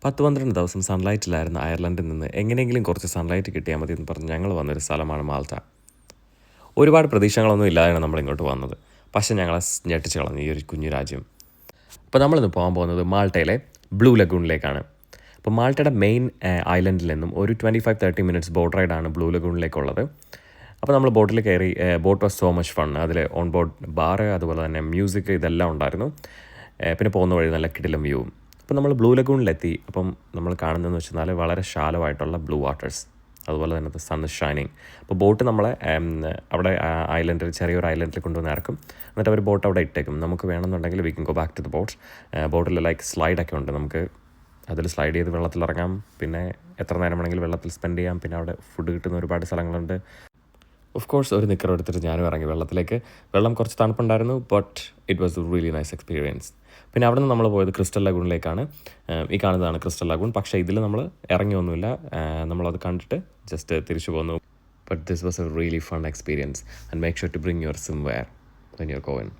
10-12 ദിവസം സൺലൈറ്റിലായിരുന്ന അയർലൻഡിൽ നിന്ന് എങ്ങനെയെങ്കിലും കുറച്ച് സൺലൈറ്റ് കിട്ടിയാൽ മതി എന്ന് പറഞ്ഞ് ഞങ്ങൾ വന്നൊരു സ്ഥലമാണ് മാൾട്ട. ഒരുപാട് പ്രതീക്ഷകളൊന്നും ഇല്ലാതെയാണ് നമ്മളിങ്ങോട്ട് വന്നത്. പക്ഷേ ഞങ്ങളെ ഞെട്ടിച്ച് കളഞ്ഞു ഈ ഒരു കുഞ്ഞു രാജ്യം. അപ്പോൾ നമ്മളിന്ന് പോകാൻ പോകുന്നത് മാൾട്ടയിലെ ബ്ലൂ ലഗൂണിലേക്കാണ്. അപ്പോൾ മാൾട്ടയുടെ മെയിൻ ഐലൻഡിൽ നിന്നും ഒരു 25-30 മിനിറ്റ്സ് ബോട്ട് റൈഡാണ് ബ്ലൂ ലഗൂണിലേക്കുള്ളത്. അപ്പോൾ നമ്മൾ ബോട്ടിൽ കയറി. Boat was so much fun. അതിൽ ഓൺ ബോർഡ് ബാറ്, അതുപോലെ തന്നെ മ്യൂസിക്, ഇതെല്ലാം ഉണ്ടായിരുന്നു. പിന്നെ പോകുന്ന വഴി നല്ല കിടിലം വ്യൂവും. അപ്പോൾ നമ്മൾ ബ്ലൂ ലഗൂണിലെത്തി. അപ്പം നമ്മൾ കാണുന്നതെന്ന് വെച്ചാൽ വളരെ ശാലമായിട്ടുള്ള ബ്ലൂ വാട്ടേഴ്സ്, അതുപോലെ തന്നെ സൺ ഷൈനിങ്. അപ്പോൾ ബോട്ട് നമ്മളെ അവിടെ ഐലൻഡിൽ, ചെറിയൊരു ഐലൻഡിൽ കൊണ്ടുവന്ന് ഇറക്കും. എന്നിട്ട് അവർ ബോട്ട് അവിടെ ഇട്ടേക്കും. നമുക്ക് വേണമെന്നുണ്ടെങ്കിൽ we can go back to the boat. ബോട്ടിൽ ലൈക്ക് സ്ലൈഡൊക്കെ ഉണ്ട്. നമുക്ക് അതിൽ സ്ലൈഡ് ചെയ്ത് വെള്ളത്തിലിറങ്ങാം. പിന്നെ എത്ര നേരം വേണമെങ്കിലും വെള്ളത്തിൽ സ്പെൻഡ് ചെയ്യാം. പിന്നെ അവിടെ ഫുഡ് കിട്ടുന്ന ഒരുപാട് സ്ഥലങ്ങളുണ്ട്. ഓഫ് കോഴ്സ് ഒരു നിക്കർ എടുത്തിട്ട് ഞാനും ഇറങ്ങി വെള്ളത്തിലേക്ക്. വെള്ളം കുറച്ച് തണുപ്പുണ്ടായിരുന്നു, but it was a really nice experience. പിന്നെ അവിടെ നിന്ന് നമ്മൾ പോയത് ക്രിസ്റ്റൽ ലഗൂണിലേക്കാണ്. ഈ കാണുന്നതാണ് ക്രിസ്റ്റൽ ലഗൂൺ. പക്ഷേ ഇതിൽ നമ്മൾ ഇറങ്ങിയൊന്നുമില്ല. നമ്മളത് കണ്ടിട്ട് ജസ്റ്റ് തിരിച്ചു പോന്നു. But this was a really fun experience. And make sure to bring your swimwear when you are going.